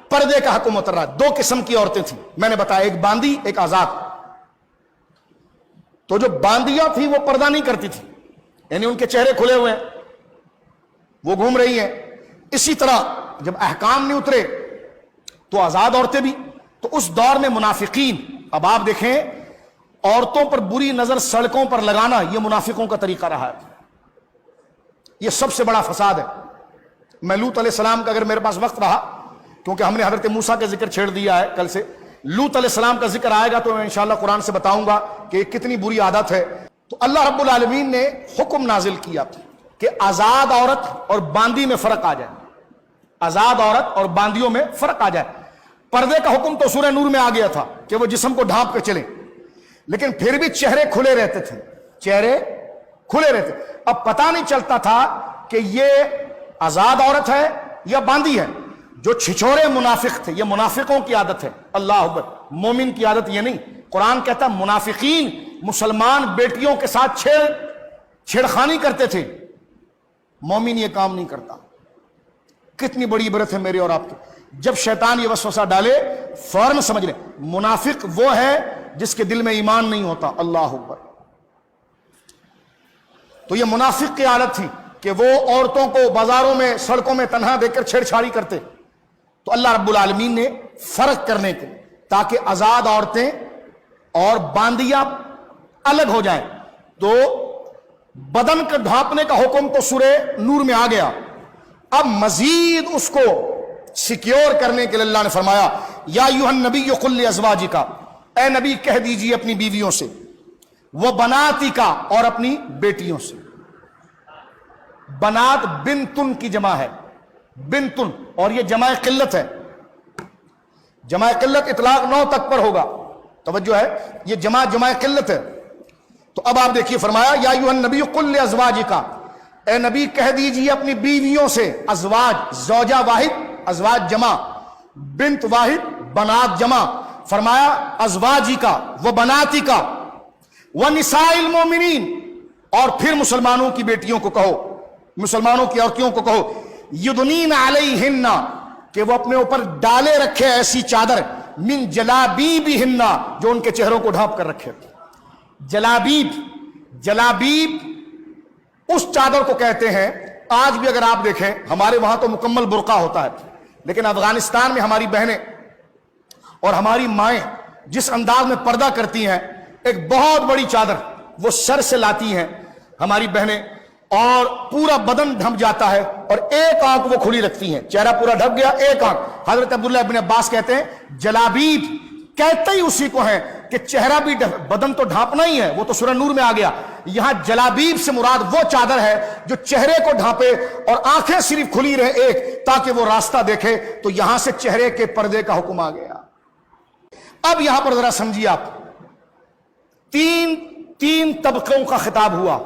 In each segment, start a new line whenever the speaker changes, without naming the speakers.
پردے کا حکم اتر رہا ہے. دو قسم کی عورتیں تھیں میں نے بتایا, ایک باندی ایک آزاد. تو جو باندیاں تھی وہ پردہ نہیں کرتی تھی, یعنی ان کے چہرے کھلے ہوئے ہیں, وہ گھوم رہی ہیں. اسی طرح جب احکام نہیں اترے تو آزاد عورتیں بھی. تو اس دور میں منافقین, اب آپ دیکھیں عورتوں پر بری نظر سڑکوں پر لگانا یہ منافقوں کا طریقہ رہا ہے. یہ سب سے بڑا فساد ہے. میں لوط علیہ السلام کا اگر میرے پاس وقت رہا, کیونکہ ہم نے حضرت موسیٰ کا ذکر چھیڑ دیا ہے کل سے, لوط علیہ السلام کا ذکر آئے گا تو میں انشاءاللہ قرآن سے بتاؤں گا کہ کتنی بری عادت ہے. تو اللہ رب العالمین نے حکم نازل کیا کہ آزاد عورت اور باندی میں فرق آ جائے, آزاد عورت اور باندیوں میں فرق آ جائے. پردے کا حکم تو سورہ نور میں آ گیا تھا کہ وہ جسم کو ڈھانپ کے چلیں, لیکن پھر بھی چہرے کھلے رہتے تھے, چہرے کھلے رہتے. اب پتہ نہیں چلتا تھا کہ یہ آزاد عورت ہے یا باندی ہے. جو چھچورے منافق تھے, یہ منافقوں کی عادت ہے. اللہ اکبر, مومن کی عادت یہ نہیں. قرآن کہتا منافقین مسلمان بیٹیوں کے ساتھ چھیڑخانی کرتے تھے, مومن یہ کام نہیں کرتا. کتنی بڑی عبرت ہے میرے اور آپ کی. جب شیطان یہ وسوسہ ڈالے فوراً سمجھ لیں منافق وہ ہے جس کے دل میں ایمان نہیں ہوتا. اللہ اکبر. تو یہ منافق کی عادت تھی کہ وہ عورتوں کو بازاروں میں سڑکوں میں تنہا دیکھ کر چھیڑ چھاڑی کرتے. تو اللہ رب العالمین نے فرق کرنے کے تاکہ آزاد عورتیں اور باندیاں الگ ہو جائیں, تو بدن کا ڈھانپنے کا حکم تو سورہ نور میں آ گیا. اب مزید اس کو سیکیور کرنے کے لیے اللہ نے فرمایا یا ایھا النبی قل لازواجک, اے نبی کہہ دیجیے اپنی بیویوں سے, وہ بناتک, اور اپنی بیٹیوں سے. بنات بنتن کی جمع ہے, بنتن, اور یہ جمع قلت ہے. جمع قلت اطلاق 9 تک پر ہوگا, توجہ ہے, یہ جمع قلت ہے. تو اب آپ دیکھیے فرمایا یا ایھا النبی قل لازواجک, اے نبی کہہ دیجیے اپنی بیویوں سے. ازواج زوجہ واحد, ازواج جمع, بنت واحد, بنات جمع. فرمایا ازواجی کا و بناتی کا و نساء المومنین, اور پھر مسلمانوں کی بیٹیوں کو کہو, مسلمانوں کی عورتوں کو کہو, یدنین علیہن, کہ وہ اپنے اوپر ڈالے رکھے ایسی چادر, من جلابیبہن, جو ان کے چہروں کو ڈھانپ کر رکھے. جلابیب, جلابیب اس چادر کو کہتے ہیں. آج بھی اگر آپ دیکھیں ہمارے وہاں تو مکمل برقع ہوتا ہے, لیکن افغانستان میں ہماری بہنیں اور ہماری مائیں جس انداز میں پردہ کرتی ہیں, ایک بہت بڑی چادر وہ سر سے لاتی ہیں ہماری بہنیں, اور پورا بدن ڈھک جاتا ہے, اور ایک آنکھ وہ کھلی رکھتی ہیں, چہرہ پورا ڈھک گیا, ایک آنکھ. حضرت عبداللہ ابن عباس کہتے ہیں جلابیب کہتے ہی اسی کو ہیں کہ چہرہ بھی بدن تو ڈھانپنا ہی ہے, وہ تو سورہ نور میں آ گیا. یہاں جلابیب سے مراد وہ چادر ہے جو چہرے کو ڈھانپے اور آنکھیں صرف کھلی رہے ایک, تاکہ وہ راستہ دیکھے. تو یہاں سے چہرے کے پردے کا حکم آ گیا. اب یہاں پر ذرا سمجھیے آپ, تین طبقوں کا خطاب ہوا.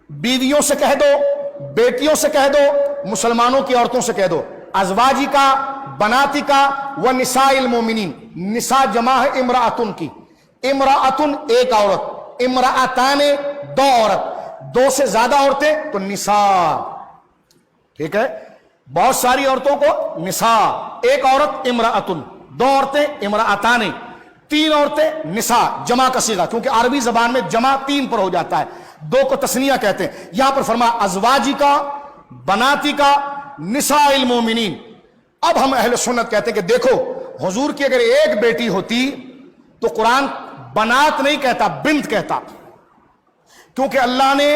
بیویوں سے کہہ دو, بیٹیوں سے کہہ دو, مسلمانوں کی عورتوں سے کہہ دو. ازواجی کا, بناتی کا, و نساء المومنین. نساء جمع ہے امرأتن کی. امرأتن ایک عورت, امرأتان دو عورت, 2 سے زیادہ عورتیں تو نساء. ٹھیک ہے, بہت ساری عورتوں کو نساء, ایک عورت امرأتن, 2 عورتیں امرأتان, 3 عورتیں نساء, جمع کا صیغہ, کیونکہ عربی زبان میں جمع 3 پر ہو جاتا ہے, 2 کو تثنیہ کہتے ہیں. یہاں پر فرمایا ازواجی کا, بناتی کا, نساء المومنین. اب ہم اہل سنت کہتے ہیں کہ دیکھو حضور کی اگر ایک بیٹی ہوتی تو قرآن بنات نہیں کہتا, بنت کہتا, کیونکہ اللہ نے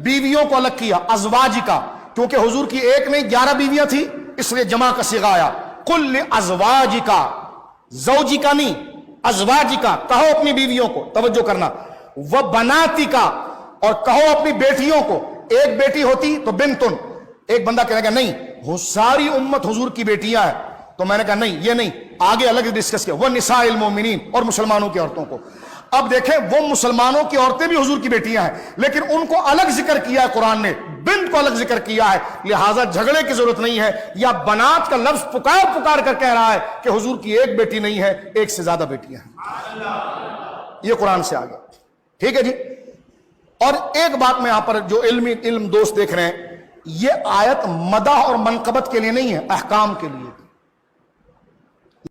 بیویوں کو الگ کیا. ازواجی کا, کیونکہ حضور کی ایک نہیں 11 بیویاں تھی, اس لیے جمع کا صیغہ آیا. قل ازواجی کا, زوجی کا نہیں, ازواجی کا, کہو اپنی بیویوں کو, توجہ کرنا. وہ بناتی کا, اور کہو اپنی بیٹیوں کو. ایک بیٹی ہوتی تو بنتن, ایک بندہ کہنے گا نہیں ساری امت حضور کی بیٹیاں ہیں, تو میں نے کہا نہیں یہ نہیں, آگے الگ ڈسکس کیا. وہ نساء المومنین, اور مسلمانوں کی عورتوں کو. اب دیکھیں وہ مسلمانوں کی عورتیں بھی حضور کی بیٹیاں ہیں, لیکن ان کو الگ ذکر کیا ہے قرآن نے, بنت کو الگ ذکر کیا ہے, لہٰذا جھگڑے کی ضرورت نہیں ہے. یا بنات کا لفظ پکار کر کہہ رہا ہے کہ حضور کی ایک بیٹی نہیں ہے, ایک سے زیادہ بیٹیاں ہیں. یہ قرآن سے آگے. ٹھیک ہے جی. اور ایک بات میں یہاں پر جو علم دوست دیکھ رہے ہیں, یہ آیت مدح اور منقبت کے لیے نہیں ہے, احکام کے لیے.